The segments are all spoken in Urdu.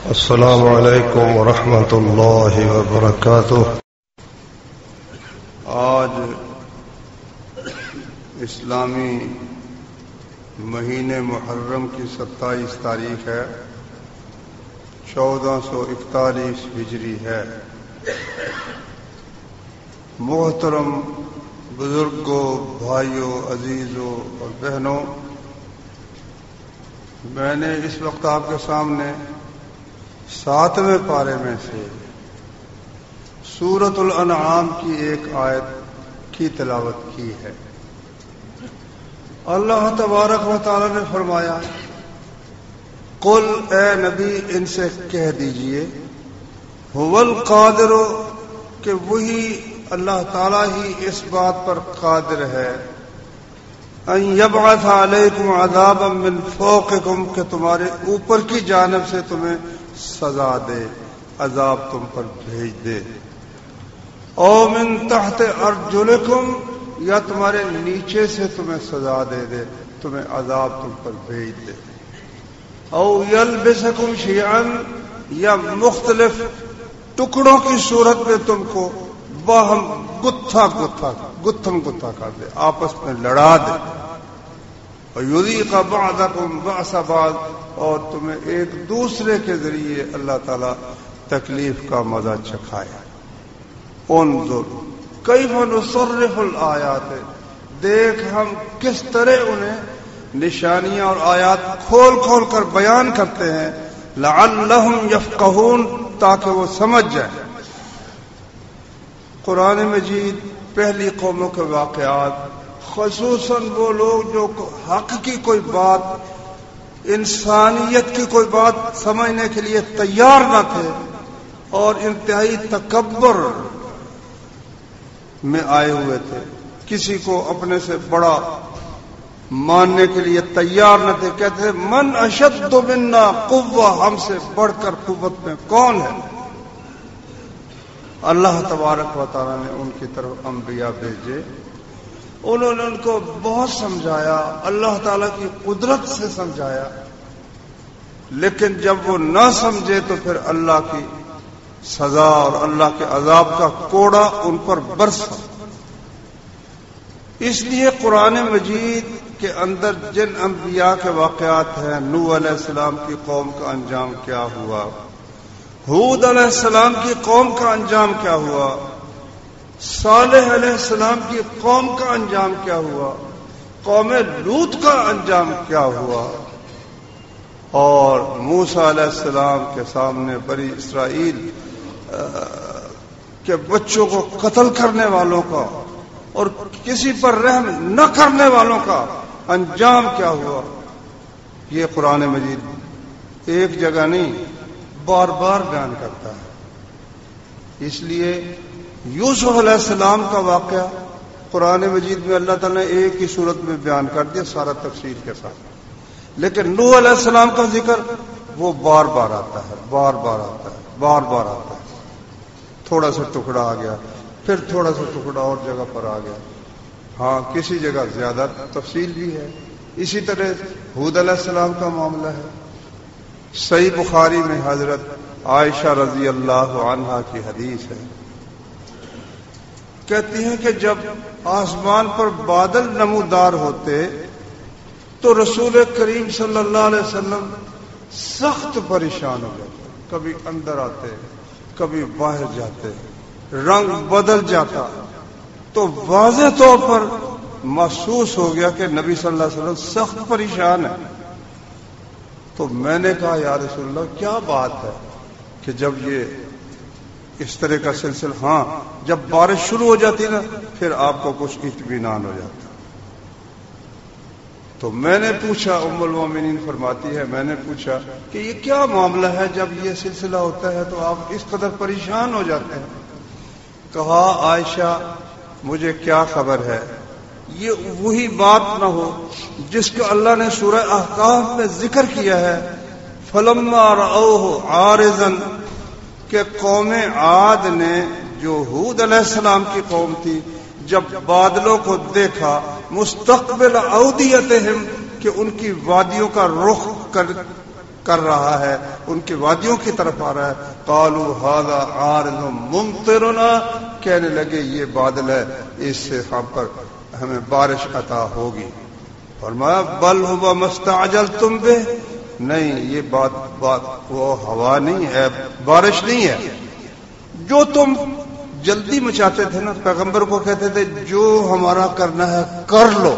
السلام علیکم ورحمۃ اللہ وبرکاتہ۔ آج اسلامی مہینے محرم کی 27 تاریخ ہے، 1441 ہجری ہے۔ محترم بزرگوں، بھائیوں، عزیزوں اور بہنوں، میں نے اس وقت آپ کے سامنے 7ویں پارے میں سے سورۃ الانعام کی ایک آیت کی تلاوت کی ہے۔ اللہ تبارک و تعالی نے فرمایا، قل اے نبی ان سے کہہ دیجئے، هو القادر، کہ وہی اللہ تعالی ہی اس بات پر قادر ہے، ان یبعث علیکم عذابا من فوقکم، کہ تمہارے اوپر کی جانب سے تمہیں سزا دے، عذاب تم پر بھیج دے، او من تحت ارجلکم، یا تمہارے نیچے سے تمہیں سزا دے دے، تمہیں عذاب تم پر بھیج دے، او یلبسکم شیعا، یا مختلف ٹکڑوں کی صورت میں تم کو باہم گتھم کر دے، آپس میں لڑا دے، وَيُذِيقَ بَعْضَكُمْ بَأْسَ بَعْضٍ، اور تمہیں ایک دوسرے کے ذریعے اللہ تعالیٰ تکلیف کا مزہ چکھائے۔ انظر کیف نصرف الآیات، دیکھ ہم کس طرح انہیں نشانیاں اور آیات کھول کھول کر بیان کرتے ہیں، لعلہم یفقہون، تاکہ وہ سمجھ جائیں۔ قرآن مجید پہلی قوموں کے واقعات، خصوصاً وہ لوگ جو حق کی کوئی بات، انسانیت کی کوئی بات سمجھنے کے لیے تیار نہ تھے اور انتہائی تکبر میں آئے ہوئے تھے، کسی کو اپنے سے بڑا ماننے کے لیے تیار نہ تھے، کہتے تھے من اشد منا قوہ، ہم سے بڑھ کر قوت میں کون ہے۔ اللہ تبارک و تعالیٰ نے ان کی طرف انبیاء بھیجے، انہوں نے ان کو بہت سمجھایا، اللہ تعالیٰ کی قدرت سے سمجھایا، لیکن جب وہ نہ سمجھے تو پھر اللہ کی سزا اور اللہ کے عذاب کا کوڑا ان پر برسا۔ اس لیے قرآن مجید کے اندر جن انبیاء کے واقعات ہیں، نوح علیہ السلام کی قوم کا انجام کیا ہوا، ہود علیہ السلام کی قوم کا انجام کیا ہوا، صالح علیہ السلام کی قوم کا انجام کیا ہوا، قوم لوط کا انجام کیا ہوا، اور موسیٰ علیہ السلام کے سامنے بنی اسرائیل کے بچوں کو قتل کرنے والوں کا اور کسی پر رحم نہ کرنے والوں کا انجام کیا ہوا، یہ قرآن مجید ایک جگہ نہیں بار بار بیان کرتا ہے۔ اس لیے یوسف علیہ السلام کا واقعہ قرآن مجید میں اللہ تعالیٰ نے ایک ہی صورت میں بیان کر دیا، سارا تفصیل کے ساتھ، لیکن نوح علیہ السلام کا ذکر وہ بار بار آتا ہے، بار بار آتا ہے، تھوڑا سا ٹکڑا آ گیا، پھر تھوڑا سا ٹکڑا اور جگہ پر آ گیا، ہاں کسی جگہ زیادہ تفصیل بھی ہے۔ اسی طرح ہود علیہ السلام کا معاملہ ہے، صحیح بخاری میں حضرت عائشہ رضی اللہ عنہا کی حدیث ہے، کہتی ہیں کہ جب آسمان پر بادل نمودار ہوتے تو رسول کریم صلی اللہ علیہ وسلم سخت پریشان ہو جاتے، کبھی اندر آتے کبھی باہر جاتے، رنگ بدل جاتا، تو واضح طور پر محسوس ہو گیا کہ نبی صلی اللہ علیہ وسلم سخت پریشان ہے۔ تو میں نے کہا یا رسول اللہ کیا بات ہے کہ جب یہ اس طرح کا سلسلہ، ہاں جب بارش شروع ہو جاتی نا پھر آپ کو کچھ اطمینان ہو جاتا۔ تو میں نے پوچھا، ام المومنین فرماتی ہے، میں نے پوچھا کہ یہ کیا معاملہ ہے، جب یہ سلسلہ ہوتا ہے تو آپ اس قدر پریشان ہو جاتے ہیں۔ کہا عائشہ مجھے کیا خبر ہے، یہ وہی بات نہ ہو جس کا اللہ نے سورہ احقاف میں ذکر کیا ہے، فلما رأوه عارضا، کہ قوم عاد نے جو ہود علیہ السلام کی قوم تھی، جب بادلوں کو دیکھا مستقبل اودیتہم، کہ ان کی وادیوں کا رخ کر رہا ہے، ان کی وادیوں کی طرف آ رہا ہے. قالوا هذا عارض ممطرنا، کہنے لگے یہ بادل ہے، اس سے ہم پر ہمیں بارش عطا ہوگی. فرمایا بل هو ما استعجلتم به، نہیں یہ بات وہ ہوا نہیں ہے، بارش نہیں ہے. جو تم جلدی مچاتے تھے نا، پیغمبر کو کہتے تھے جو ہمارا کرنا ہے کر لو.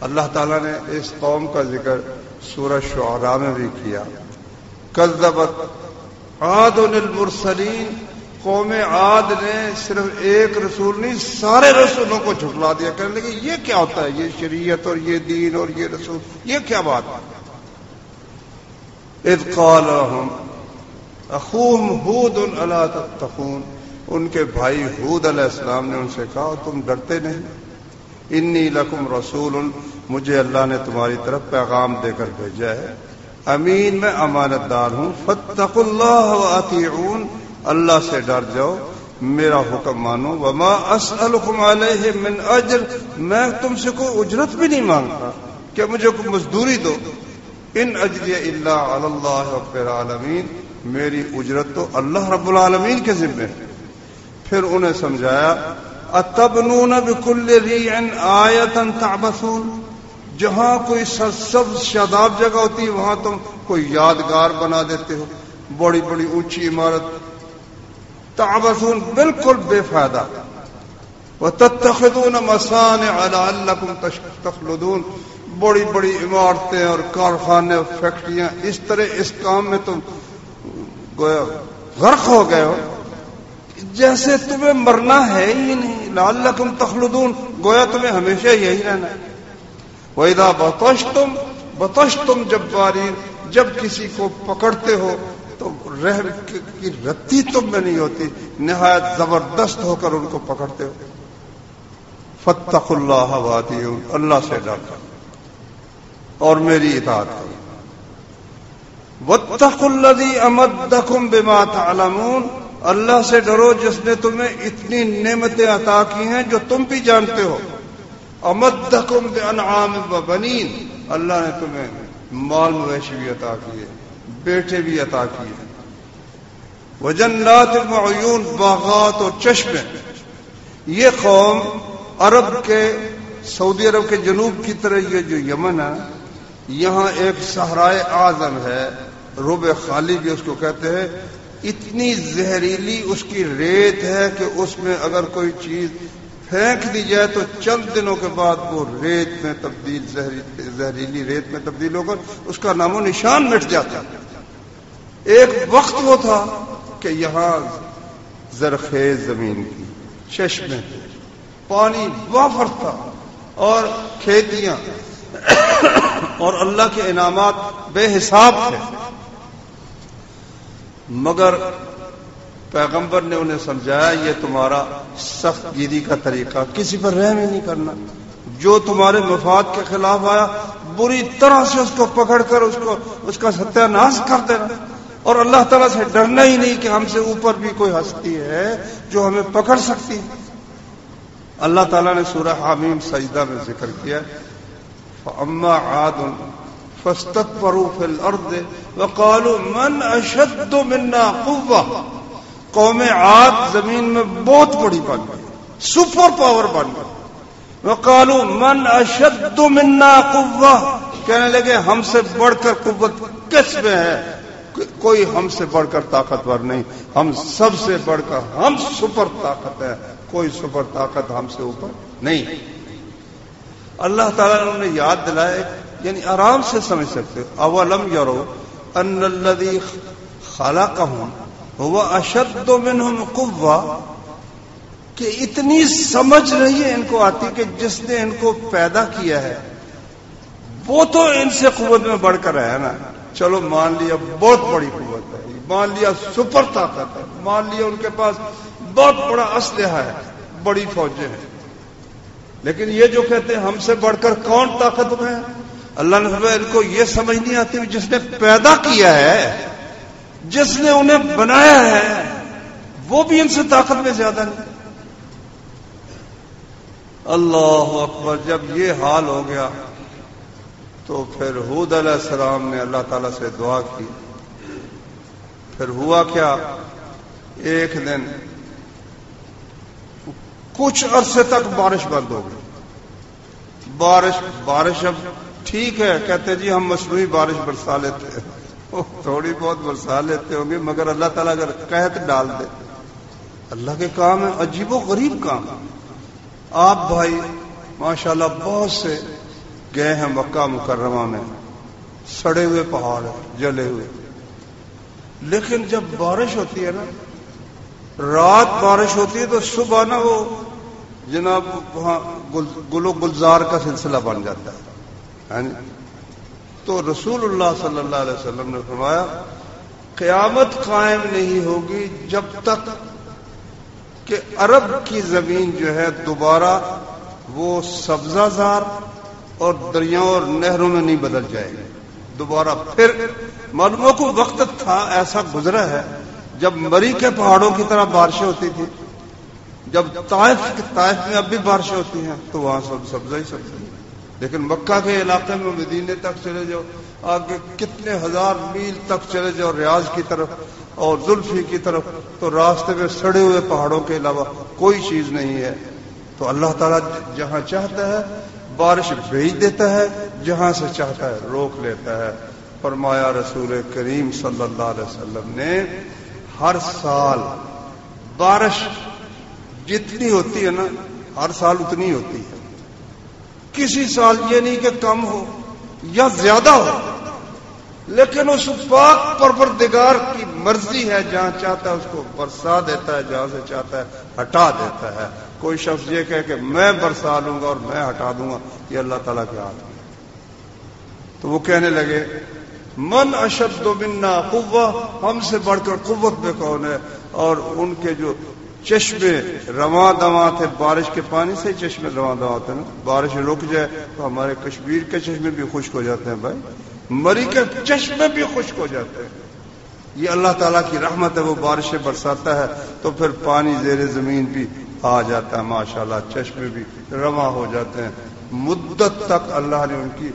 اللہ تعالیٰ نے اس قوم کا ذکر سورہ شعراء میں بھی کیا. کذبت عاد المرسلین، قوم عاد نے صرف ایک رسول نہیں سارے رسولوں کو جھٹلا دیا. کہنے لگے یہ کیا ہوتا ہے، یہ شریعت اور یہ دین اور یہ رسول، یہ کیا بات ہے. اذ قال لهم اخوهم ہود الا تتقون، ان کے بھائی ہود علیہ السلام نے ان سے کہا تم ڈرتے نہیں. انی لکم رسول، مجھے اللہ نے تمہاری طرف پیغام دے کر بھیجا ہے. امین، میں امانت دار ہوں. فاتقوا اللہ واطیعون، اللہ سے ڈر جاؤ، میرا حکم مانو. وما اسألکم علیہ من اجر، میں تم سے کوئی اجرت بھی نہیں مانگتا کہ مجھے کوئی مزدوری دو. ان اجری الا علی اللہ رب العالمین، میری اجرت تو اللہ رب العالمین کے ذمہ ہے. پھر انہیں سمجھایا اتبنون بکل ریع آیۃ تعبثون، جہاں کوئی سرسبز شاداب جگہ ہوتی ہے وہاں تم کوئی یادگار بنا دیتے ہو، بڑی بڑی اونچی عمارت. تعبثون بالکل بے فائدہ. وتتخذون مصانع لعلکم تخلدون، بڑی بڑی عمارتیں اور کارخانے اور فیکٹریاں، اس طرح اس کام میں تم گویا غرق ہو گئے ہو جیسے تمہیں مرنا ہے ہی نہیں. لعلکم تخلدون، گویا تمہیں ہمیشہ یہی رہنا ہے. وَإِذَا بَطَشْتُمْ جَبَّارِينَ، جب کسی کو پکڑتے ہو تو رحم کی رتی تم میں نہیں ہوتی، نہایت زبردست ہو کر ان کو پکڑتے ہو. فَاتَّقُوا اللَّهَ وَأَطِيعُونِ، اللہ سے ڈر کرو اور میری اطاعت کرو. وَاتَّقُوا الَّذِي أَمَدَّكُمْ بِمَا تَعْلَمُونَ، اللہ سے ڈرو جس نے تمہیں اتنی نعمتیں عطا کی ہیں جو تم بھی جانتے ہو. امدکم بانعام وبنین، اللہ نے تمہیں مال مویشی بھی عطا کیے، بیٹے بھی عطا کیے. وجنات وعیون، باغات اور چشمے. یہ قوم عرب کے سعودی عرب کے جنوب کی طرح یہ جو یمن ہے، یہاں ایک صحرائے اعظم ہے، ربع خالی بھی اس کو کہتے ہیں. اتنی زہریلی اس کی ریت ہے کہ اس میں اگر کوئی چیز پھینک دی جائے تو چند دنوں کے بعد وہ ریت میں تبدیل، زہریلی ریت میں تبدیل ہو کر اس کا نام و نشان مٹ جاتا. ایک وقت وہ تھا کہ یہاں زرخیز زمین کی، چشمے، پانی وافر تھا اور کھیتیاں اور اللہ کے انعامات بے حساب تھے. مگر پیغمبر نے انہیں سمجھایا یہ تمہارا سخت گیری کا طریقہ، کسی پر رحم ہی نہیں کرنا. جو تمہارے مفاد کے خلاف آیا بری طرح سے اس کو پکڑ کر اس کا ستیہ ناش کر دینا، اور اللہ تعالیٰ سے ڈرنا ہی نہیں کہ ہم سے اوپر بھی کوئی ہستی ہے جو ہمیں پکڑ سکتی. اللہ تعالیٰ نے سورہ حامیم سجدہ میں ذکر کیا، فَأَمَّا عَادٌ فَاسْتَكْبَرُوا فِي الْأَرْضِ وَقَالُوا مَنْ أَشَدُّ مِنَّا قُوَّةً، قوم عاد زمین میں بہت بڑی بن گئی، سپر پاور بن گئی. وَقَالُوا مَنْ أَشَدُّ مِنَّا قُوَّةً، کہنے لگے ہم سے بڑھ کر قوت کس میں ہے، کوئی ہم سے بڑھ کر طاقتور نہیں، ہم سب سے بڑھ کر ہم سپر طاقت ہے، کوئی سپر طاقت ہم سے اوپر نہیں. اللہ تعالیٰ نے انہیں یاد دلائے، یعنی آرام سے سمجھ سکتے. اولم یرو ان الذی خلقہم هو اشد منہم قوہ، کہ اتنی سمجھ نہیں ہے ان کو آتی کہ جس نے ان کو پیدا کیا ہے وہ تو ان سے قوت میں بڑھ کر ہے نا. چلو مان لیا بہت بڑی قوت ہے، مان لیا سپر طاقت ہے، مان لیا ان کے پاس بہت بڑا اسلحہ ہے، بڑی فوجیں ہیں، لیکن یہ جو کہتے ہیں ہم سے بڑھ کر کون طاقت میں ہے، اللہ نے فرمایا ان کو یہ سمجھ نہیں آتی جس نے پیدا کیا ہے، جس نے انہیں بنایا ہے وہ بھی ان سے طاقت میں زیادہ نہیں. اللہ اکبر. جب یہ حال ہو گیا تو تو پھر ہود علیہ السلام نے اللہ تعالیٰ سے دعا کی. پھر ہوا کیا، ایک دن کچھ عرصے تک بارش بند ہو گئی. بارش اب ٹھیک ہے، کہتے جی ہم مصنوعی بارش برسا لیتے ہیں، تھوڑی بہت برسا لیتے ہوں گے، مگر اللہ تعالیٰ اگر قحط ڈال دے. اللہ کے کام ہے، عجیب و غریب کام. آپ بھائی ماشاءاللہ بہت سے گئے ہیں مکہ مکرمہ میں، سڑے ہوئے پہاڑ جلے ہوئے، لیکن جب بارش ہوتی ہے نا، رات بارش ہوتی ہے تو صبح نا وہ جناب وہاں گل و گلزار کا سلسلہ بن جاتا ہے. تو رسول اللہ صلی اللہ علیہ وسلم نے فرمایا قیامت قائم نہیں ہوگی جب تک کہ عرب کی زمین جو ہے دوبارہ وہ سبزہ زار اور دریاؤں اور نہروں میں نہیں بدل جائے گی دوبارہ. پھر معلوموں کو وقت تھا ایسا گزرا ہے جب مری کے پہاڑوں کی طرح بارشیں ہوتی تھی، جب طائف میں اب بھی بارشیں ہوتی ہیں تو وہاں سب سبزہ ہی سبزہ. لیکن مکہ کے علاقے میں مدینے تک چلے جاؤ، آگے کتنے ہزار میل تک چلے جاؤ ریاض کی طرف اور زلفی کی طرف، تو راستے میں سڑے ہوئے پہاڑوں کے علاوہ کوئی چیز نہیں ہے. تو اللہ تعالیٰ جہاں چاہتا ہے بارش بھیج دیتا ہے، جہاں سے چاہتا ہے روک لیتا ہے. فرمایا رسول کریم صلی اللہ علیہ وسلم نے ہر سال بارش جتنی ہوتی ہے نا، ہر سال اتنی ہوتی ہے. کسی سال یہ نہیں کہ کم ہو یا زیادہ ہو، لیکن اس پاک پروردگار کی مرضی ہے، جہاں چاہتا ہے اس کو برسا دیتا ہے، جہاں سے چاہتا ہے ہٹا دیتا ہے. کوئی شخص یہ کہے کہ میں برسا لوں گا اور میں ہٹا دوں گا، یہ اللہ تعالیٰ کے ہاتھ میں. تو وہ کہنے لگے من اشد منا قوہ، ہم سے بڑھ کر قوت میں کون ہے. اور ان کے جو چشمے رواں دواں تھے، بارش کے پانی سے چشمے رواں دواں تھے نا، بارش رک جائے تو ہمارے کشمیر کے چشمے بھی خشک ہو جاتے ہیں بھائی، مری کے چشمے بھی خشک ہو جاتے ہیں. یہ اللہ تعالیٰ کی رحمت ہے، وہ بارشیں برساتا ہے تو پھر پانی زیر زمین بھی آ جاتا ہے، ماشاءاللہ چشمے بھی رواں ہو جاتے ہیں. مدت تک اللہ نے ان کی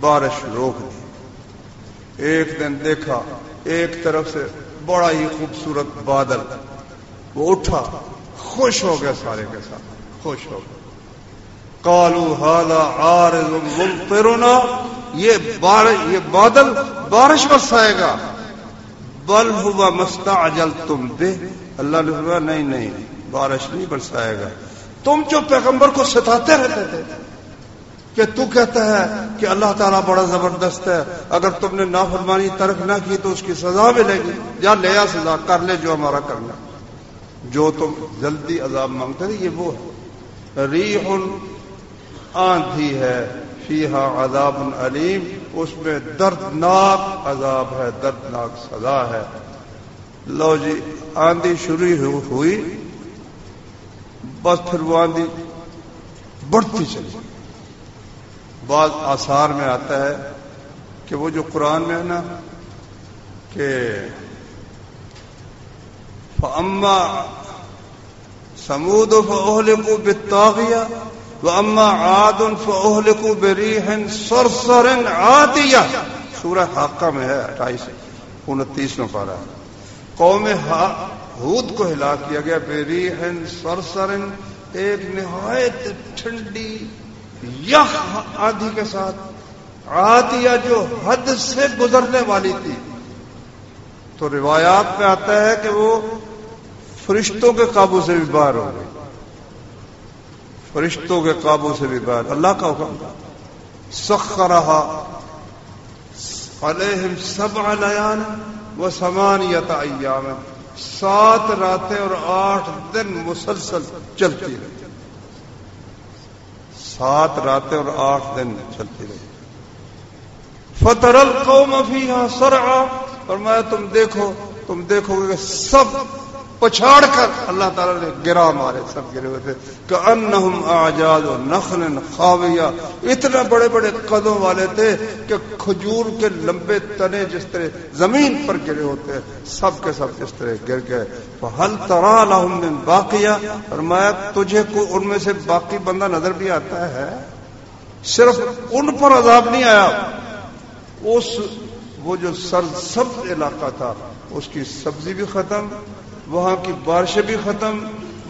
بارش روک دی. ایک دن دیکھا ایک طرف سے بڑا ہی خوبصورت بادل وہ اٹھا، خوش ہو گئے، سارے کے ساتھ خوش ہو گئے. قالوا هذا عارض ممطرنا، یہ بادل بارش برسائے گا. بل هو ما استعجلتم به، اللہ نے فرمایا نہیں بارش نہیں برسائے گا. تم جو پیغمبر کو ستاتے رہتے تھے کہ تو کہتا ہے کہ اللہ تعالیٰ بڑا زبردست ہے، اگر تم نے نافرمانی ترک نہ کی تو اس کی سزا ملے گی، یا لیا سزا کر لے جو ہمارا کرنا. جو تم جلدی عذاب مانگتے تھے یہ وہ ہے. ریح آندھی ہے، فیہا عذاب علیم، اس میں دردناک عذاب ہے، دردناک سزا ہے. لو جی آندھی شروع ہوئی، بس پھر وہ آندھی بڑھتی چلی. بعض آثار میں آتا ہے کہ وہ جو قرآن میں ہے نا کہ فَأَمَّا ثَمُودُ فَأُهْلِكُوا بِالطَّاغِيَةِ وَأَمَّا عَادٌ فَأُهْلِكُوا بِرِيحٍ صَرْصَرٍ عَاتِيَةٍ، سورہ حاقہ میں ہے 28-29 پارہ. قوم ہود کو ہلاک کیا گیا بِرِيحٍ صَرْصَرٍ، ایک نہایت ٹھنڈی یخ آندھی کے ساتھ، عاتیہ جو حد سے گزرنے والی تھی. تو روایات میں آتا ہے کہ وہ فرشتوں کے قابو سے بھی باہر ہو گئی، فرشتوں کے قابو سے بھی باہر. اللہ کا حکم تھا. سخرہا علیہم 7 لیال و 8 ایام، 7 راتیں اور 8 دن مسلسل چلتی رہی، 7 راتیں اور 8 دن چلتی رہی. فتر القوم فیہا صرعا، فرمایا تم دیکھو گے کہ سب پچھاڑ کر اللہ تعالیٰ نے گرا مارے، سب گرے ہوئے تھے. کأنہم اعجاز نخل خاویہ، اتنا بڑے بڑے قدوں والے تھے کہ کھجور کے لمبے تنے جس طرح زمین پر گرے ہوتے ہیں، سب کے سب اس طرح گر گئے. فہل تری لہم من باقیہ، فرمایا تجھے کو ان میں سے باقی بندہ نظر بھی آتا ہے؟ صرف ان پر عذاب نہیں آیا، وہ جو سرسبز علاقہ تھا اس کی سبزی بھی ختم، وہاں کی بارشیں بھی ختم،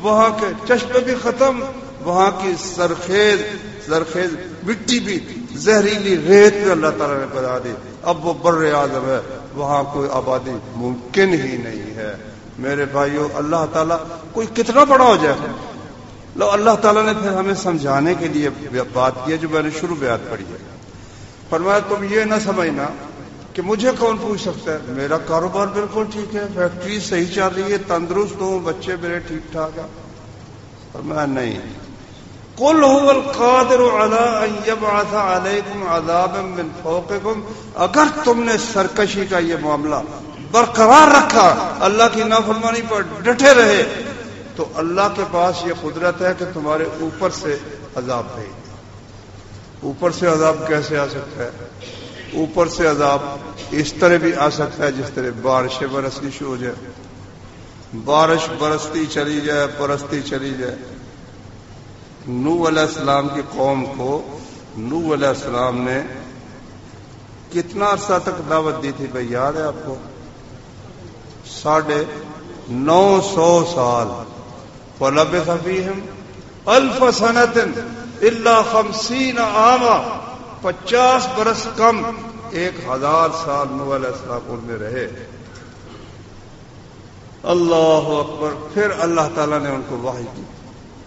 وہاں کے چشمے بھی ختم، وہاں کی زرخیز مٹی بھی، زہریلی ریت بھی اللہ تعالیٰ نے بنا دی۔ اب وہ بر اعظم ہے، وہاں کوئی آبادی ممکن ہی نہیں ہے۔ میرے بھائیوں، اللہ تعالیٰ کوئی کتنا بڑا ہو جائے، لو اللہ تعالیٰ نے پھر ہمیں سمجھانے کے لیے بات کی ہے جو میں نے شروع میں یاد پڑھی ہے۔ فرمایا تم یہ نہ سمجھنا کہ مجھے کون پوچھ سکتا ہے، میرا کاروبار بالکل ٹھیک ہے، فیکٹری صحیح چل رہی ہے، تندرست ہوں، بچے میرے ٹھیک ٹھاک ہیں۔ فرمایا نہیں، قل هو القادر على ان يبعث عليكم عذابا من فوقكم، اگر تم نے سرکشی کا یہ معاملہ برقرار رکھا، اللہ کی نافرمانی پر ڈٹے رہے، تو اللہ کے پاس یہ قدرت ہے کہ تمہارے اوپر سے عذاب بھیج دے۔ اوپر سے عذاب کیسے آ سکتا ہے؟ اوپر سے عذاب اس طرح بھی آ سکتا ہے جس طرح بارشیں برسنی شروع ہو جائے، بارش برستی چلی جائے، برستی چلی جائے۔ نوح علیہ السلام کی قوم کو نوح علیہ السلام نے کتنا عرصہ تک دعوت دی تھی بھائی، یاد ہے آپ کو؟ 950 سال۔ وَلَبِثَ فِيهِمْ أَلْفَ سَنَةٍ إِلَّا 50 عَامًا، 50 برس کم 1000 سال نوح علیہ السلام ان میں رہے۔ اللہ اکبر۔ پھر اللہ تعالیٰ نے ان کو وحی کی۔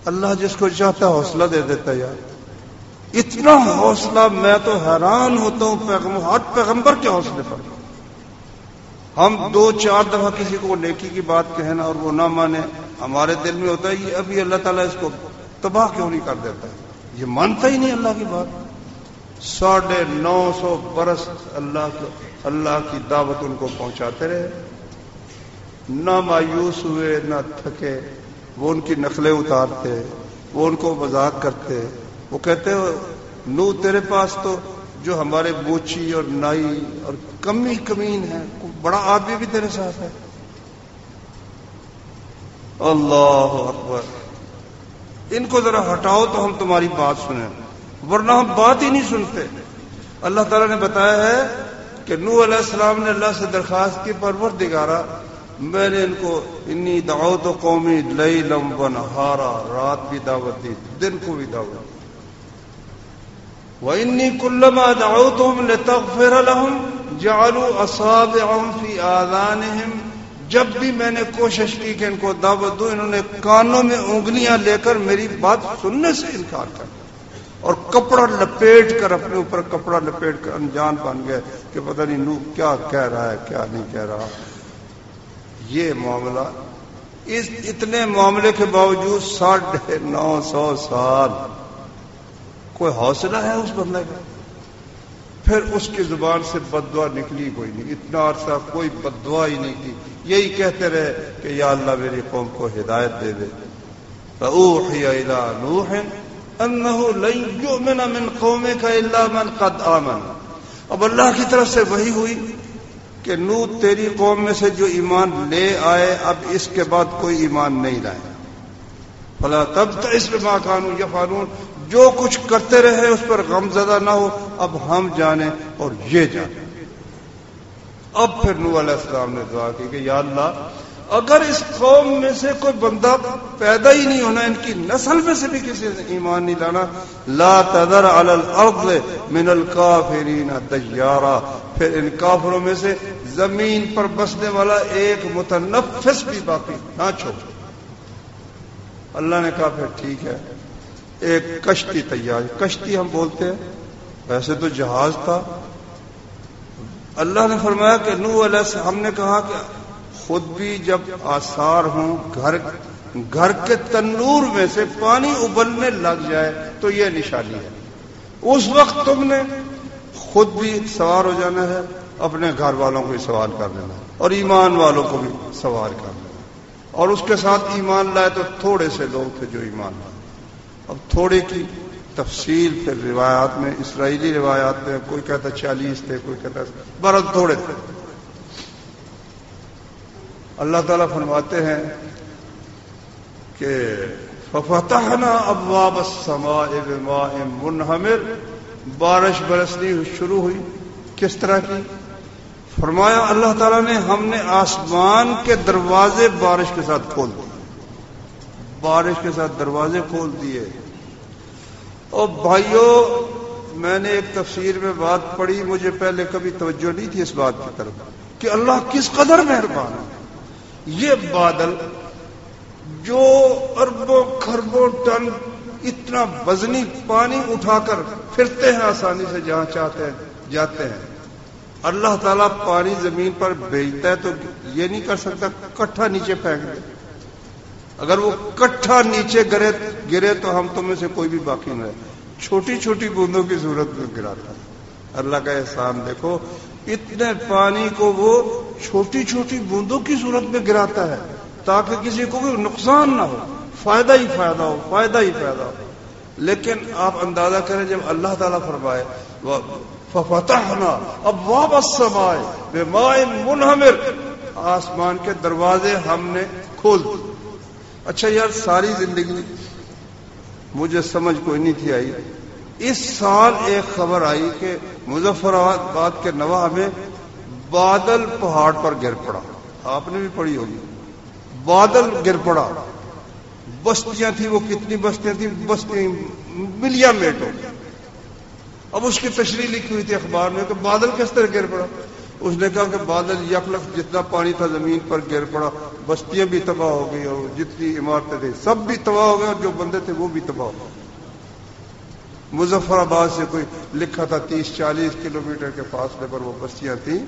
اللہ جس کو چاہتا ہے حوصلہ دے دیتا ہے یار، اتنا حوصلہ میں تو حیران ہوتا ہوں ہر پیغمبر کے حوصلے پر۔ ہم 2-4 دفعہ کسی کو نیکی کی بات کہیں نا اور وہ نہ مانے، ہمارے دل میں ہوتا ہے یہ ابھی اللہ تعالیٰ اس کو تباہ کیوں نہیں کر دیتا ہے، یہ مانتا ہی نہیں اللہ کی بات۔ 950 برس اللہ کی دعوت ان کو پہنچاتے رہے، نہ مایوس ہوئے نہ تھکے۔ وہ ان کی نقلیں اتارتے، وہ ان کو مذاق کرتے، وہ کہتے نو تیرے پاس تو جو ہمارے بوچی اور نائی اور کمین ہے، بڑا آدمی بھی تیرے ساتھ ہے۔ اللہ اکبر۔ ان کو ذرا ہٹاؤ تو ہم تمہاری بات سنیں، ورنہ ہم بات ہی نہیں سنتے۔ اللہ تعالیٰ نے بتایا ہے کہ نوح علیہ السلام نے اللہ سے درخواست کی، پروردگارا میں نے ان کو انی دعوت قومی لیلا ونہارا، رات بھی دعوت دی، دن کو بھی دعوت دی۔ وانی کلما دعوتهم لتغفر لهم جعلوا اصابعهم في آذانهم، جب بھی میں نے کوشش کی کہ ان کو دعوت دوں، انہوں نے کانوں میں انگلیاں لے کر میری بات سننے سے انکار کر اور کپڑا لپیٹ کر، اپنے اوپر کپڑا لپیٹ کر انجان بن گئے کہ پتہ نہیں نوح کیا کہہ رہا ہے کیا نہیں کہہ رہا۔ یہ معاملہ، اس اتنے معاملے کے باوجود 950 سال کوئی حوصلہ ہے اس بندے کا؟ پھر اس کی زبان سے بددعا نکلی کوئی نہیں، اتنا عرصہ کوئی بددعا ہی نہیں کی، یہی کہتے رہے کہ یا اللہ میری قوم کو ہدایت دے دے۔ فَأُوحِيَ إِلَىٰ نُوحٍ أَنَّهُ لَن يُؤْمِنَ مِنْ قَوْمِكَ إِلَّا مَنْ قَدْ آمَنَ۔ اب اللہ کی طرف سے وحی ہوئی کہ نوح تیری قوم میں سے جو ایمان لے آئے اب اس کے بعد کوئی ایمان نہیں لائے۔ فَلَا تَبْتَئِسْ بِمَا كَانُوا يَفْعَلُونَ، جو کچھ کرتے رہے اس پر غم زدہ نہ ہو، اب ہم جانیں اور یہ جانیں۔ اب پھر نوح علیہ السلام نے دعا کی کہ یا اللہ اگر اس قوم میں سے کوئی بندہ پیدا ہی نہیں ہونا، ان کی نسل میں سے بھی کسی نے ایمان نہیں لانا، لا تذر علی الارض من الکافرین دیارا، پھر ان کافروں میں سے زمین پر بسنے والا ایک متنفس بھی باقی نہ چھوڑ۔ اللہ نے کہا پھر ٹھیک ہے، ایک کشتی تیار، کشتی ہم بولتے ہیں، ویسے تو جہاز تھا۔ اللہ نے فرمایا کہ نوح علیہ السلام، ہم نے کہا کہ خود بھی جب آثار ہوں، گھر کے تنور میں سے پانی ابلنے لگ جائے تو یہ نشانی ہے، اس وقت تم نے خود بھی سوار ہو جانا ہے، اپنے گھر والوں کو بھی سوار کر لینا ہے اور ایمان والوں کو بھی سوار کر لینا۔ اور اس کے ساتھ ایمان لائے تو تھوڑے سے لوگ تھے جو ایمان لائے۔ اب تھوڑے کی تفصیل پھر روایات میں، اسرائیلی روایات میں کوئی کہتا 40 تھے، کوئی کہتا بہرحال تھوڑے تھے۔ اللہ تعالیٰ فرماتے ہیں کہ فَفَتَحْنَا أَبْوَابَ السَّمَاءِ بِمَاءٍ مُنْهَمِرٍ، بارش برسنی شروع ہوئی. کس طرح کی؟ فرمایا اللہ تعالیٰ نے ہم نے آسمان کے دروازے بارش کے ساتھ کھول دیے. بارش کے ساتھ دروازے کھول دیے. اور بھائیوں، میں نے ایک تفسیر میں بات پڑھی، مجھے پہلے کبھی توجہ نہیں تھی اس بات کی طرف کہ اللہ کس قدر مہربان ہے. یہ بادل جو اربوں خربوں ٹن اتنا وزنی پانی اٹھا کر پھرتے ہیں آسانی سے جہاں چاہتے ہیں جاتے ہیں. اللہ تعالیٰ پانی زمین پر بھیجتا ہے تو یہ نہیں کر سکتا کٹھا نیچے پھینک دے. اگر وہ کٹھا نیچے گرے تو ہم تم میں سے کوئی بھی باقی نہ رہے. چھوٹی چھوٹی بوندوں کی صورت میں گراتا ہے. اللہ کا احسان دیکھو، اتنے پانی کو وہ چھوٹی چھوٹی بوندوں کی صورت میں گراتا ہے تاکہ کسی کو بھی نقصان نہ ہو، فائدہ ہی فائدہ ہو، فائدہ ہی فائدہ ہو. لیکن آپ اندازہ کریں جب اللہ تعالیٰ فرمائے فَفَتَحْنَا أَبْوَابَ السَّمَاءِ بِمَاءٍ مُنْهَمِرٍ، آسمان کے دروازے ہم نے کھول دیے. اچھا یار، ساری زندگی مجھے سمجھ کوئی نہیں تھی آئی. اس سال ایک خبر آئی کہ مظفر آباد کے نواح میں بادل پہاڑ پر گر پڑا. آپ نے بھی پڑھی ہوگی. بادل گر پڑا. بستیاں تھیں، وہ کتنی بستیاں تھیں؟ بستیاں ملیا میٹ ہو. اب اس کی تشریح لکھی ہوئی تھی اخبار میں کہ بادل کس طرح گر پڑا. اس نے کہا کہ بادل یکلخ جتنا پانی تھا زمین پر گر پڑا، بستیاں بھی تباہ ہو گئی اور جتنی عمارتیں تھیں سب بھی تباہ ہو گئے اور جو بندے تھے وہ بھی تباہ ہو گئے. مظفر آباد سے کوئی لکھا تھا 30-40 کلومیٹر کے فاصلے پر وہ بستیاں تھیں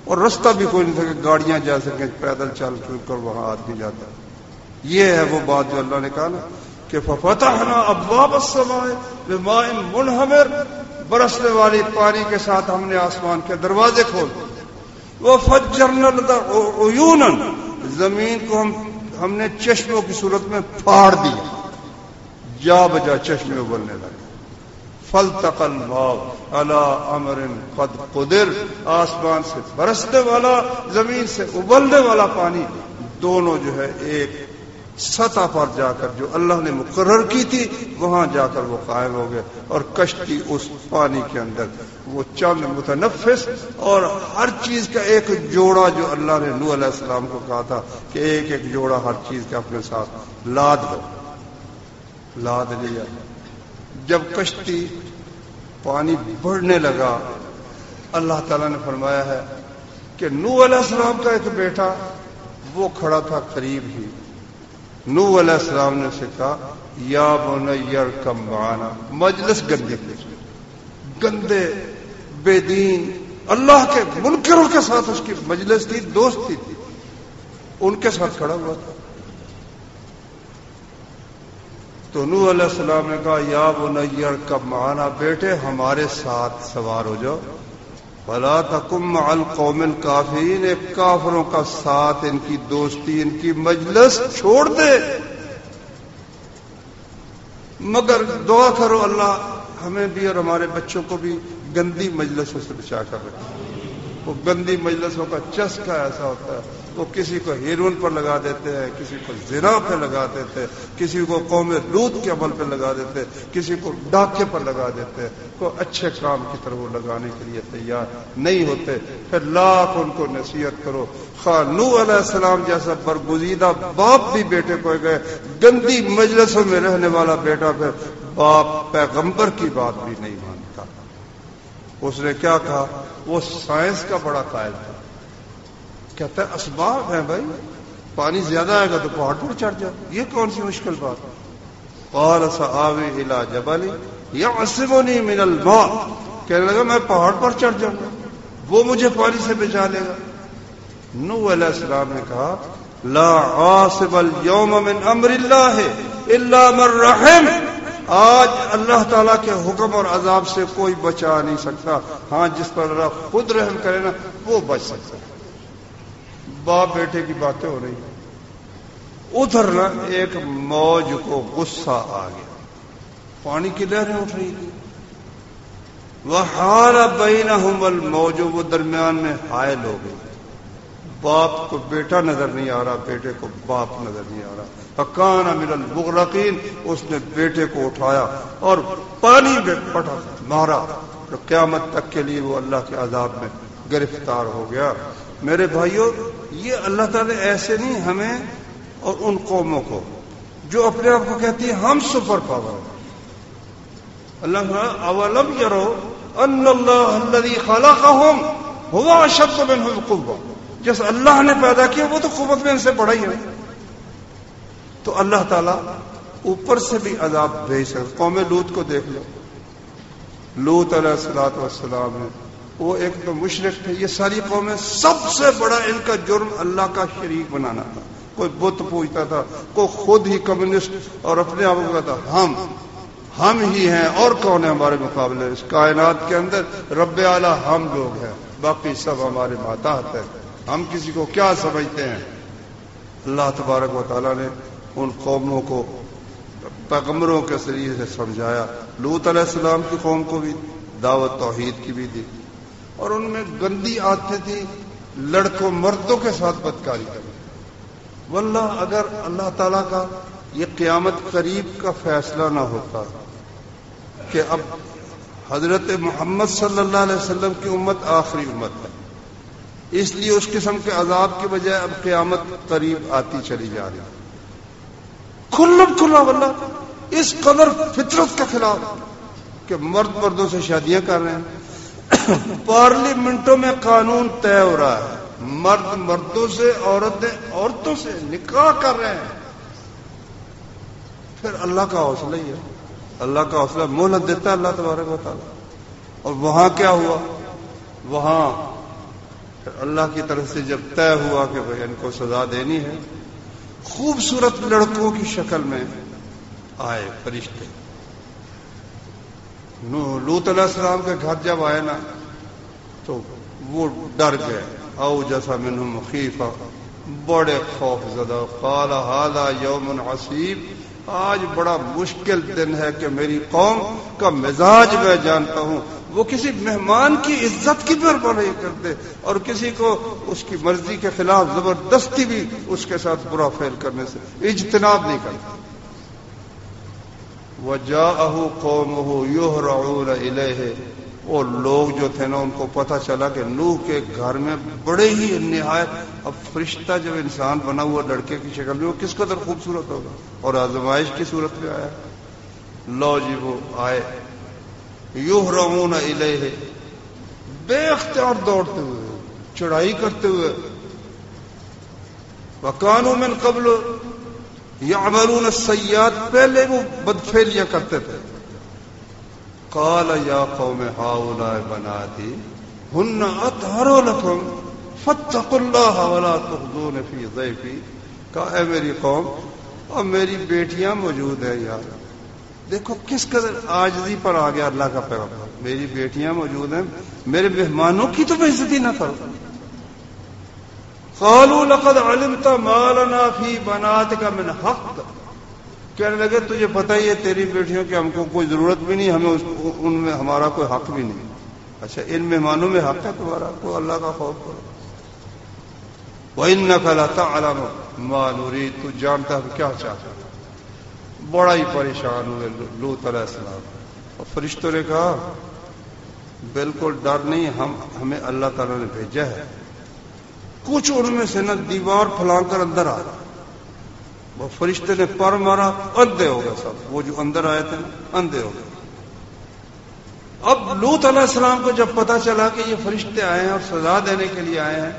اور رستہ بھی کوئی نہیں تھا کہ گاڑیاں جا سکیں، پیدل چل کر وہاں آدمی جاتا. یہ ہے وہ بات جو اللہ نے کہا نا کہ فَفَتَحْنَا أَبْوَابَ السَّمَاءِ بِمَاءٍ مُنْهَمِرٍ، برسنے والی پانی کے ساتھ ہم نے آسمان کے دروازے کھول دیے. وَفَجَّرْنَا الْأَرْضَ عُيُونًا، زمین کو ہم نے چشموں کی صورت میں پھاڑ دیا، جا بجا چشمے ابلنے لگے. فَالْتَقَى الْمَاءُ عَلَىٰ أَمْرٍ قَدْ قُدِرَ، آسمان سے برسنے والا زمین سے ابلنے والا پانی دونوں جو ہے ایک سطح پر جا کر جو اللہ نے مقرر کی تھی وہاں جا کر وہ قائم ہو گئے. اور کشتی اس پانی کے اندر وہ چند متنفس اور ہر چیز کا ایک جوڑا جو اللہ نے نوح علیہ السلام کو کہا تھا کہ ایک ایک جوڑا ہر چیز کا اپنے ساتھ لاد لو، لاد لیا. جب کشتی پانی بڑھنے لگا اللہ تعالیٰ نے فرمایا ہے کہ نوح علیہ السلام کا ایک بیٹا وہ کھڑا تھا قریب ہی. نوح علیہ السلام نے اسے کہا یا بنی ارکب معنا. مجلس گندے بے دین اللہ کے منکروں کے ساتھ اس کی مجلس تھی، دوستی تھی، ان کے ساتھ کھڑا ہوا تھا. تو نوح علیہ السلام نے کہا یا بنی ارکب معنا، بیٹے ہمارے ساتھ سوار ہو جاؤ. وَلَا تَكُن مَّعَ الْقَوْمِ الْكَافِرِينَ، ایک کافروں کا ساتھ، ان کی دوستی، ان کی مجلس چھوڑ دے. مگر دعا کرو اللہ ہمیں بھی اور ہمارے بچوں کو بھی گندی مجلسوں سے بچا کر رکھے. وہ گندی مجلسوں کا چسکا ایسا ہوتا ہے، وہ کسی کو ہیروئن پر لگا دیتے ہیں، کسی کو زنا پہ لگا دیتے ہیں، کسی کو قوم لوط کے عمل پہ لگا دیتے ہیں، کسی کو ڈاکے پر لگا دیتے ہیں. کو اچھے کام کی طرف وہ لگانے کے لیے تیار نہیں ہوتے. پھر لاکھ ان کو نصیحت کرو. نوح علیہ السلام جیسا برگزیدہ باپ بھی بیٹے کو گئے، گندی مجلسوں میں رہنے والا بیٹا پھر باپ پیغمبر کی بات بھی نہیں مانتا. اس نے کیا کہا؟ وہ سائنس کا بڑا قائل تھا. کہتا ہے اسباب ہیں بھائی، پانی زیادہ آئے گا تو پہاڑ پر چڑھ جاؤ، یہ کون سی مشکل بات ہے. قال سآوی الی جبل یعصمنی من الماء، کہنے لگا میں پہاڑ پر چڑھ جاؤں گا، وہ مجھے پانی سے بچا لے گا. نوح علیہ السلام نے کہا لا عاصم اليوم من امر اللہ الا من رحم، آج اللہ تعالیٰ کے حکم اور عذاب سے کوئی بچا نہیں سکتا، ہاں جس پر اللہ خود رحم کرے نا وہ بچ سکتا ہے. باپ بیٹے کی باتیں ہو رہی ہیں. ادھر نا ایک موج کو غصہ آ گیا، پانی کی لہریں اٹھ رہی تھی. وحال بینہم الموج، وہ درمیان میں حائل ہو گئی. باپ کو بیٹا نظر نہیں آ رہا، بیٹے کو باپ نظر نہیں آ رہا. فکان من المغرقین، اس نے بیٹے کو اٹھایا اور پانی میں پٹا مارا، تو قیامت تک کے لیے وہ اللہ کے عذاب میں گرفتار ہو گیا. میرے بھائیوں، یہ اللہ تعالیٰ ایسے نہیں ہمیں اور ان قوموں کو جو اپنے آپ کو کہتی ہے ہم سپر پاور. اللہ اولم یرو ان اللہ الذی خلقہم هو اشد منهم قوة، جس اللہ نے پیدا کیا وہ تو قوت میں ان سے بڑا ہی ہے. تو اللہ تعالیٰ اوپر سے بھی عذاب بھیج سکتا. قوم لوط کو دیکھ لو، لوط علیہ السلام ہے، وہ ایک تو مشرک تھے. یہ ساری قومیں سب سے بڑا ان کا جرم اللہ کا شریک بنانا تھا. کوئی بت پوجتا تھا، کوئی خود ہی کمیونسٹ اور اپنے آپ کو کہتا ہم ہی ہیں اور کون ہے ہمارے مقابلے. اس کائنات کے اندر رب اعلیٰ ہم لوگ ہیں، باقی سب ہمارے ماتحت ہیں، ہم کسی کو کیا سمجھتے ہیں. اللہ تبارک و تعالیٰ نے ان قوموں کو پیغمبروں کے ذریعے سے سمجھایا. لوط علیہ السلام کی قوم کو بھی دعوت توحید کی بھی دی، اور ان میں گندی عادتیں تھیں لڑکوں مردوں کے ساتھ بدکاری کرنا. واللہ اگر اللہ تعالیٰ کا یہ قیامت قریب کا فیصلہ نہ ہوتا کہ اب حضرت محمد صلی اللہ علیہ وسلم کی امت آخری امت ہے، اس لیے اس قسم کے عذاب کی بجائے اب قیامت قریب آتی چلی جا رہی ہے کھلا واللہ اس قدر فطرت کے خلاف کہ مرد مردوں سے شادیاں کر رہے ہیں. پارلیمنٹوں میں قانون طے ہو رہا ہے، مرد مردوں سے، عورتیں عورتوں سے نکاح کر رہے ہیں. پھر اللہ کا حوصلہ ہی ہے، اللہ کا حوصلہ مہلت دیتا ہے اللہ تبارک و تعالیٰ. اور وہاں کیا ہوا؟ وہاں پھر اللہ کی طرف سے جب طے ہوا کہ بھئی ان کو سزا دینی ہے، خوبصورت لڑکوں کی شکل میں آئے فرشتے. لوط علیہ السلام کے گھر جب آئے نا تو وہ ڈر گئے. او جیسا منہم خیفہ، بڑے خوف زدہ. قال ھذا یوم عصیب، آج بڑا مشکل دن ہے کہ میری قوم کا مزاج میں جانتا ہوں. وہ کسی مہمان کی عزت کی پرواہ نہیں کرتے اور کسی کو اس کی مرضی کے خلاف زبردستی بھی اس کے ساتھ برا فعل کرنے سے اجتناب نہیں کرتے. وجاءہ قومہ یہرعون الیہ، وہ لوگ جو تھے نا ان کو پتہ چلا کہ نوح کے گھر میں بڑے ہی نہایت، اب فرشتہ جب انسان بنا ہوا لڑکے کی شکل میں وہ کس قدر خوبصورت ہوگا، اور آزمائش کی صورت میں آیا. لو جی وہ آئے، یہرعون الیہ، بے اختیار دوڑتے ہوئے، چڑھائی کرتے ہوئے. وکانوا من قبل یعملون السیئات، پہلے وہ بدفعلیاں کرتے تھے. قال یا قوم ہؤلاء بناتی ہن اطہر لکم فاتقوا اللہ ولا تخزون فی ضیفی. کہا اے میری قوم، اور میری بیٹیاں موجود ہیں. یار دیکھو کس قدر عاجزی پر آ گیا اللہ کا پیغام. میری بیٹیاں موجود ہیں، میرے مہمانوں کی تو بے عزتی نہ کرو. قالوا لقد علمت ما لنا فی بناتک من حق، کہنے لگے تجھے پتہ ہی ہے تیری بیٹیوں کی ہم کو کوئی ضرورت بھی نہیں، ہمیں ان میں ہمارا کوئی حق بھی نہیں. اچھا ان مہمانوں میں حق ہے تمہارا؟ کو اللہ کا خوف کرو. وَإِنَّكَ لَتَعْلَمُ مَا نُرِيدُ، تو جانتا ہے کیا چاہتا. بڑا ہی پریشان ہوئے لوط علیہ السلام. اور فرشتوں نے کہا بالکل ڈر نہیں، ہمیں اللہ تعالیٰ نے بھیجا ہے. کچھ ان میں سے نہ دیوار پھلانگ کر اندر آ رہا، وہ فرشتے نے پر مارا، اندھے ہو گئے سب. وہ جو اندر آئے تھے اندھے ہو گئے. اب لوط علیہ السلام کو جب پتا چلا کہ یہ فرشتے آئے ہیں اور سزا دینے کے لیے آئے ہیں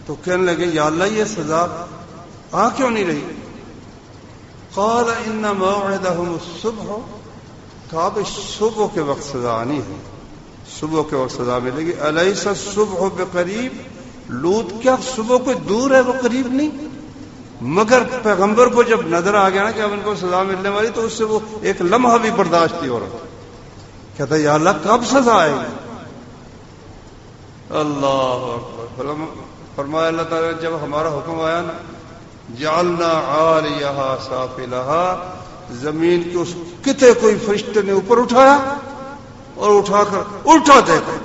تو کہنے لگے یا اللہ یہ سزا آ کیوں نہیں رہی؟ قال ان موعدهم الصبح، کہا بھائی صبح کے وقت سزا آنی ہے، صبح کے وقت سزا ملے گی. الیس الصبح بقریب، لوط کیا صبح کوئی دور ہے، وہ قریب نہیں. مگر پیغمبر کو جب نظر آ گیا نا کہ اب ان کو سزا ملنے والی تو اس سے وہ ایک لمحہ بھی برداشت نہیں ہو رہا. کہتا یا اللہ کب سزا آئے گی؟ اللہ اکبر. فرمایا اللہ تعالیٰ نے جب ہمارا حکم آیا نا جعلنا عالیہا سافلہا، زمین کے اس کتے کوئی فرشتے نے اوپر اٹھایا اور اٹھا کر الٹا دے کر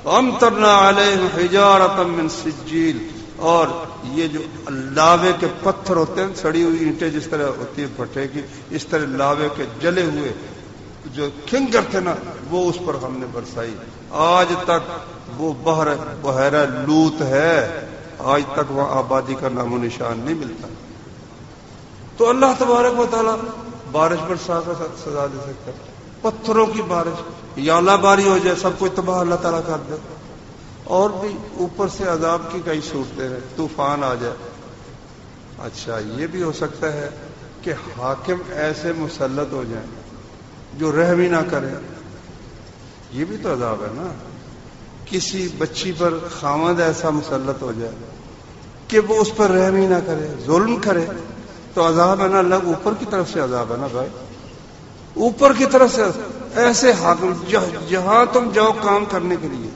امطرنا علیہم حجارۃ من سجیل، اور یہ جو لاوے کے پتھر ہوتے ہیں، سڑی ہوئی اینٹیں جس طرح ہوتی ہے بھٹے کی، اس طرح لاوے کے جلے ہوئے جو کھنگر تھے نا، وہ اس پر ہم نے برسائی. آج تک وہ بحیرہ لوط ہے، آج تک وہاں آبادی کا نام و نشان نہیں ملتا. تو اللہ تبارک و تعالیٰ بارش برسا کر سزا دے سکتا ہے. پتھروں کی بارش یا اللہ باری ہو جائے، سب کچھ تباہ اللہ تعالیٰ کر دے. اور بھی اوپر سے عذاب کی کئی صورتیں ہیں، طوفان آ جائے. اچھا یہ بھی ہو سکتا ہے کہ حاکم ایسے مسلط ہو جائیں جو رحم ہی نہ کرے. یہ بھی تو عذاب ہے نا. کسی بچی پر خامد ایسا مسلط ہو جائے کہ وہ اس پر رحم ہی نہ کرے، ظلم کرے، تو عذاب ہے نا. اللہ اوپر کی طرف سے عذاب ہے نا بھائی، اوپر کی طرف سے. ایسے حاکم جہاں تم جاؤ کام کرنے کے لیے،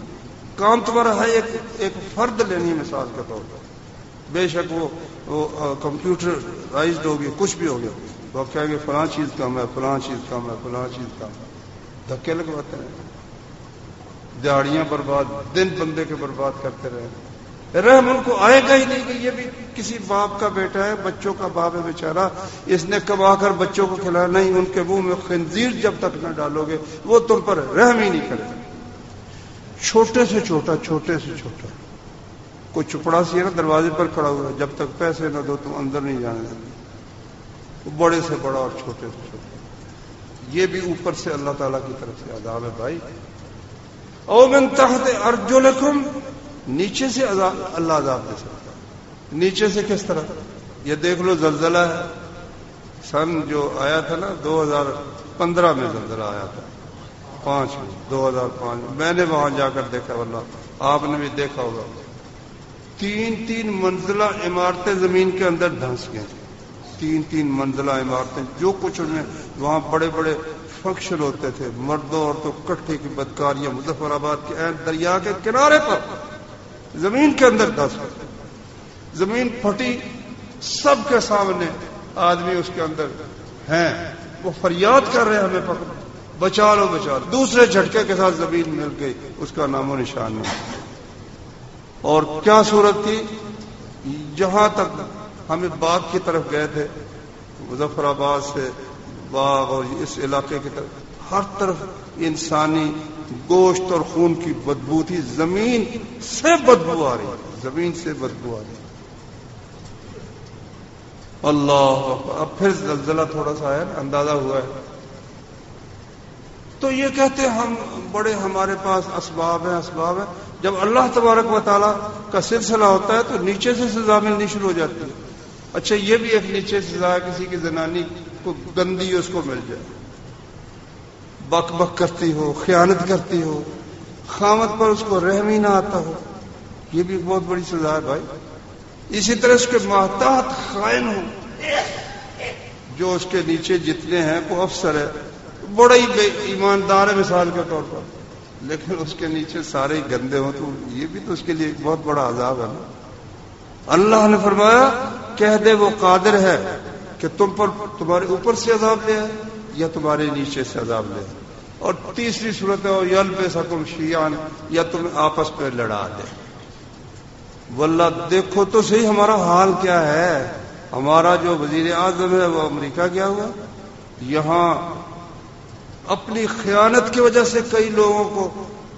کام تمہارا ہے ایک فرد لینی ہے مثال کے طور پر. بے شک وہ کمپیوٹرائزڈ ہوگی، کچھ بھی ہوگا، وہ کہیں گے فلاں چیز کم ہے، فلاں چیز کم ہے، فلاں چیز کم ہے. دھکے لگواتے ہیں، دیہڑیاں برباد، دن بندے کے برباد کرتے رہے. رحم ان کو آئے گا ہی نہیں کہ یہ بھی کسی باپ کا بیٹا ہے، بچوں کا باپ ہے بیچارہ، اس نے کما کر بچوں کو کھلایا. نہیں، ان کے منہ میں خنزیر جب تک نہ ڈالو گے وہ تم پر رحم ہی نہیں کرے. چھوٹے سے چھوٹا کوئی چپڑاسی ہے نا دروازے پر کھڑا ہوا ہے، جب تک پیسے نہ دو تم اندر نہیں جانے دیتے. بڑے سے بڑا اور چھوٹے سے چھوٹا، یہ بھی اوپر سے اللہ تعالیٰ کی طرف سے عذاب ہے بھائی. او من تحت ارجلکم، نیچے سے اللہ عذاب دے سکتا ہے. نیچے سے کس طرح؟ یہ دیکھ لو زلزلہ ہے، سن جو آیا تھا نا 2015 میں زلزلہ آیا تھا، 2005 میں نے وہاں جا کر دیکھا، واللہ آپ نے بھی دیکھا ہوگا. 3 منزلہ عمارتیں زمین کے اندر دھنس گئیں. 3 منزلہ عمارتیں، جو کچھ ان میں وہاں بڑے بڑے فنکشن ہوتے تھے، مردوں عورتوں کٹھے کی بدکاریاں، مظفر آباد کے عین دریا کے کنارے پر زمین کے اندر دھنس گئے. زمین پھٹی، سب کے سامنے آدمی اس کے اندر ہیں، وہ فریاد کر رہے ہیں ہمیں پکڑ، بچا لو بچا لو. دوسرے جھٹکے کے ساتھ زمین مل گئی، اس کا نام و نشان نہیں. اور کیا صورت تھی؟ جہاں تک ہمیں باغ کی طرف گئے تھے، مظفر آباد سے باغ اور اس علاقے کی طرف، ہر طرف انسانی گوشت اور خون کی بدبو تھی. زمین سے بدبو آ رہی، زمین سے بدبو آ رہی. اللہ، اب پھر زلزلہ تھوڑا سا آیا، اندازہ ہوا ہے. تو یہ کہتے ہیں ہم بڑے، ہمارے پاس اسباب ہیں. جب اللہ تبارک و تعالیٰ کا سلسلہ ہوتا ہے تو نیچے سے سزا ملنی شروع ہو جاتی ہے. اچھا یہ بھی ایک نیچے سزا ہے، کسی کی زنانی کو گندی اس کو مل جائے، بک بک کرتی ہو، خیانت کرتی ہو، خامد پر اس کو رحم ہی نہ آتا ہو، یہ بھی بہت بڑی سزا ہے بھائی. اسی طرح اس کے محتاط خائن ہو، جو اس کے نیچے جتنے ہیں، کوئی افسر ہے بڑا ہی بے ایماندار ہے مثال کے طور پر، لیکن اس کے نیچے سارے گندے ہوں، تو یہ بھی تو اس کے لیے ایک بہت بڑا عذاب ہے نا. اللہ نے فرمایا کہہ دے وہ قادر ہے کہ تم پر، تمہارے اوپر سے عذاب لے یا تمہارے نیچے سے عذاب لے. اور تیسری صورت ہے یلبسکم شیعان، یا تمہیں آپس پہ لڑا دے. واللہ دیکھو تو صحیح ہمارا حال کیا ہے. ہمارا جو وزیر اعظم ہے وہ امریکہ گیا ہوا، یہاں اپنی خیانت کی وجہ سے کئی لوگوں کو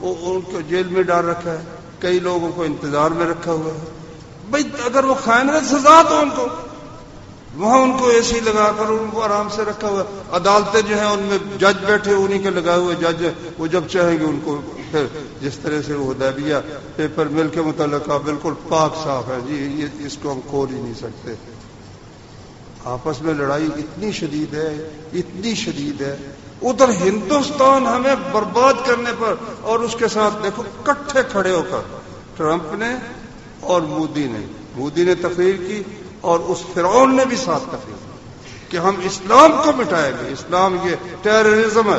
ان کو جیل میں ڈال رکھا ہے، کئی لوگوں کو انتظار میں رکھا ہوا ہے. بھائی اگر وہ خیانت سزا تو ان کو وہاں ان کو اے سی لگا کر ان کو آرام سے رکھا ہوا ہے. عدالتیں جو ہیں ان میں جج بیٹھے، انہی کے لگائے ہوئے جج، وہ جب چاہیں گے ان کو پھر جس طرح سے وہ حدیبیہ پیپر مل کے متعلقہ بالکل پاک صاف ہے جی، یہ اس کو ہم کھول ہی نہیں سکتے. آپس میں لڑائی اتنی شدید ہے، اتنی شدید ہے. ادھر ہندوستان ہمیں برباد کرنے پر، اور اس کے ساتھ دیکھو کٹھے کھڑے ہو کر ٹرمپ نے اور مودی نے تقریر کی، اور اس فرعون نے بھی ساتھ تقریر کی کہ ہم اسلام کو مٹائیں گے، اسلام یہ ٹیررزم ہے.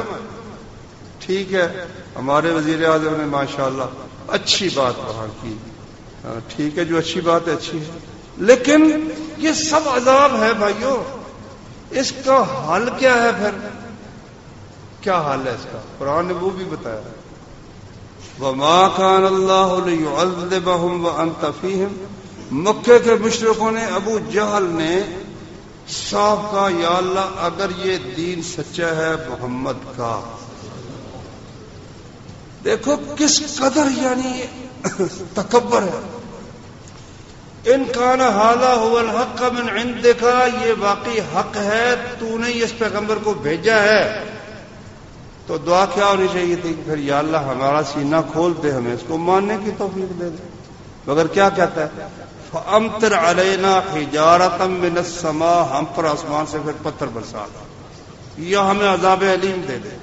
ٹھیک ہے، ہمارے وزیر اعظم نے ماشاءاللہ اچھی بات وہاں کی، ٹھیک ہے، جو اچھی بات ہے اچھی ہے، لیکن یہ سب عذاب ہے بھائیو. اس کا حل کیا ہے؟ پھر کیا حال ہے اس کا؟ قرآن نے وہ بھی بتایا. وما كان الله ليعذبهم وانت فيهم. مکے کے مشرکوں نے، ابو جہل نے صاف کہا یا اللہ اگر یہ دین سچا ہے محمد کا. دیکھو کس قدر یعنی تکبر ہے. ان کان ھذا هو الحق من عندک، یہ واقعی حق ہے، تو نے اس پیغمبر کو بھیجا ہے. تو دعا کیا ہونی چاہیے تھی؟ پھر یا اللہ ہمارا سینہ کھول دے، ہمیں اس کو ماننے کی توفیق دے دے. مگر کیا کہتا ہے؟ فَأَمْطِرْ عَلَيْنَا حِجَارَةً مِّنَ السَّمَاءِ، ہم پر آسمان سے پھر پتھر برسا دے یا ہمیں عذاب علیم دے دے.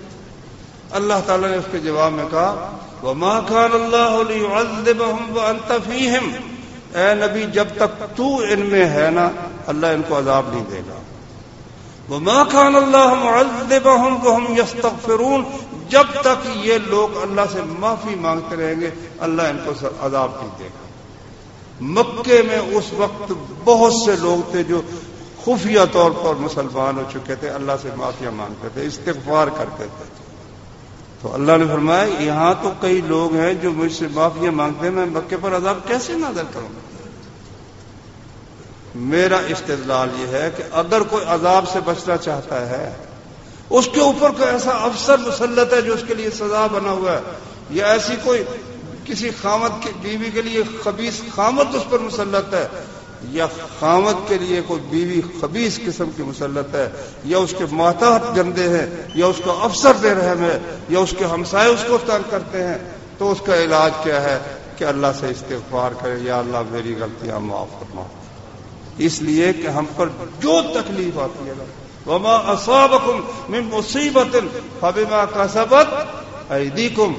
اللہ تعالیٰ نے اس کے جواب میں کہا وَمَا كَانَ اللَّهُ لِيُعَذِّبَهُمْ وَأَنْتَ فِيهِمْ. اے نبی جب تک تو ان میں ہے نا اللہ ان کو عذاب نہیں دے گا. وَمَا كَانَ اللَّهُ مُعَذِّبَهُمْ وَهُمْ يَسْتَغْفِرُونَ، جب تک یہ لوگ اللہ سے معافی مانگتے رہیں گے اللہ ان کو عذاب نہیں دے گا. مکے میں اس وقت بہت سے لوگ تھے جو خفیہ طور پر مسلمان ہو چکے تھے، اللہ سے معافیاں مانگتے تھے، استغفار کرتے تھے. تو اللہ نے فرمایا یہاں تو کئی لوگ ہیں جو مجھ سے معافیاں مانگتے ہیں، میں مکے پر عذاب کیسے نازل کروں گا؟ میرا استدلال یہ ہے کہ اگر کوئی عذاب سے بچنا چاہتا ہے، اس کے اوپر کوئی ایسا افسر مسلط ہے جو اس کے لیے سزا بنا ہوا ہے، یا ایسی کوئی کسی خامد کی بیوی کے لیے خبیث خامد اس پر مسلط ہے، یا خامد کے لیے کوئی بیوی خبیث قسم کی مسلط ہے، یا اس کے ماتحت گندے ہیں، یا اس کا افسر بے رحم ہے، یا اس کے ہمسائے اس کو تنگ کرتے ہیں، تو اس کا علاج کیا ہے کہ اللہ سے استغفار کرے یا اللہ میری غلطیاں معاف فرما. اس لیے کہ ہم پر جو تکلیف آتی ہے وما اصابکم من مصیبت فبما کسبت ایدیکم،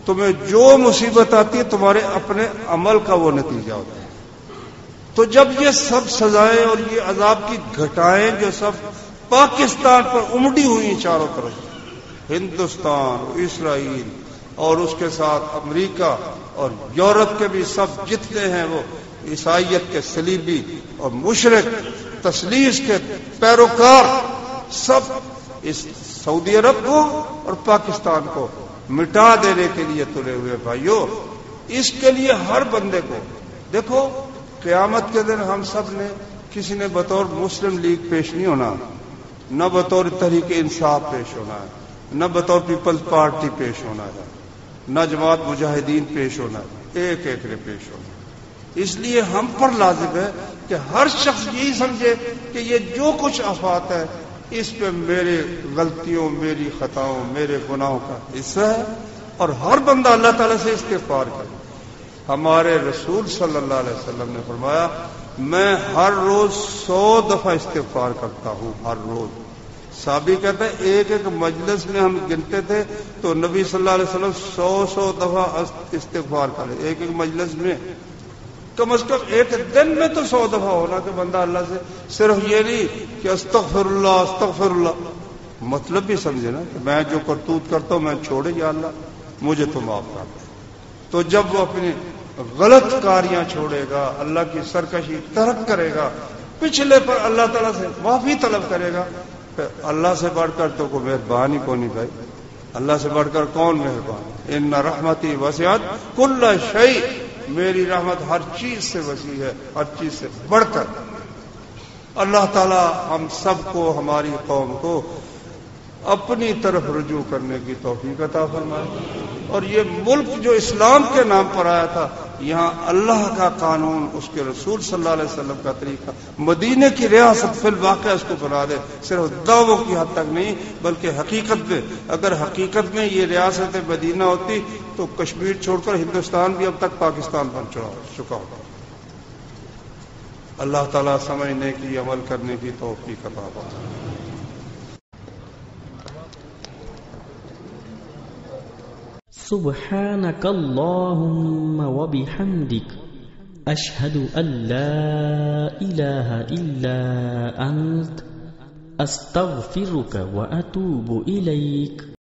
تمہیں جو مصیبت آتی ہے تمہارے اپنے عمل کا وہ نتیجہ ہوتا ہے. تو جب یہ سب سزائیں اور یہ عذاب کی گھٹائیں جو سب پاکستان پر امڑی ہوئی چاروں طرف، ہندوستان، اسرائیل اور اس کے ساتھ امریکہ اور یورپ کے بھی سب جتنے ہیں وہ عیسائیت کے صلیبی اور مشرک تثلیث کے پیروکار، سب اس سعودی عرب کو اور پاکستان کو مٹا دینے کے لیے تلے ہوئے. بھائیو اس کے لیے ہر بندے کو دیکھو، قیامت کے دن ہم سب نے کسی نے بطور مسلم لیگ پیش نہیں ہونا، نہ بطور تحریک انصاف پیش ہونا ہے، نہ بطور پیپلز پارٹی پیش ہونا ہے، نہ جماعت مجاہدین پیش ہونا ہے، ایک ایک نے پیش ہونا. اس لیے ہم پر لازم ہے کہ ہر شخص یہی سمجھے کہ یہ جو کچھ آفات ہے اس پہ میرے غلطیوں، میری خطاؤں، میرے گناہوں کا حصہ ہے، اور ہر بندہ اللہ تعالیٰ سے استغفار کرے. ہمارے رسول صلی اللہ علیہ وسلم نے فرمایا میں ہر روز 100 دفعہ استغفار کرتا ہوں، ہر روز. صحابی کہتا ہے ایک ایک مجلس میں ہم گنتے تھے تو نبی صلی اللہ علیہ وسلم 100 دفعہ استغفار کرے ایک ایک مجلس میں. کم از کم ایک دن میں تو 100 دفعہ ہونا کہ بندہ اللہ سے صرف یہ نہیں کہ استغفر اللہ استغفر اللہ، مطلب بھی سمجھے نا کہ میں جو کرتوت کرتا ہوں میں چھوڑے یا اللہ مجھے تو معاف کر دے. تو جب وہ اپنی غلط کاریاں چھوڑے گا، اللہ کی سرکشی ترک کرے گا، پچھلے پر اللہ تعالیٰ سے معافی طلب کرے گا، پھر اللہ سے بڑھ کر تو کوئی مہربان ہی کون نہیں بھائی. اللہ سے بڑھ کر کون مہربان؟ ان رحمتی وسعت کل شیء، میری رحمت ہر چیز سے وسیع ہے، ہر چیز سے بڑھ کر. اللہ تعالیٰ ہم سب کو، ہماری قوم کو اپنی طرف رجوع کرنے کی توفیق عطا فرمائے. اور یہ ملک جو اسلام کے نام پر آیا تھا، یہاں اللہ کا قانون، اس کے رسول صلی اللہ علیہ وسلم کا طریقہ، مدینے کی ریاست فی الواقع اس کو بنا دے. صرف دعووں کی حد تک نہیں بلکہ حقیقت میں. اگر حقیقت میں یہ ریاست مدینہ ہوتی تو کشمیر چھوڑ کر ہندوستان بھی اب تک پاکستان بن چکا ہوتا. اللہ تعالیٰ سمجھنے کی، عمل کرنے کی توفیق عطا فرمائے. سبحانك اللهم وبحمدك أشهد أن لا إله إلا أنت أستغفرك وأتوب إليك.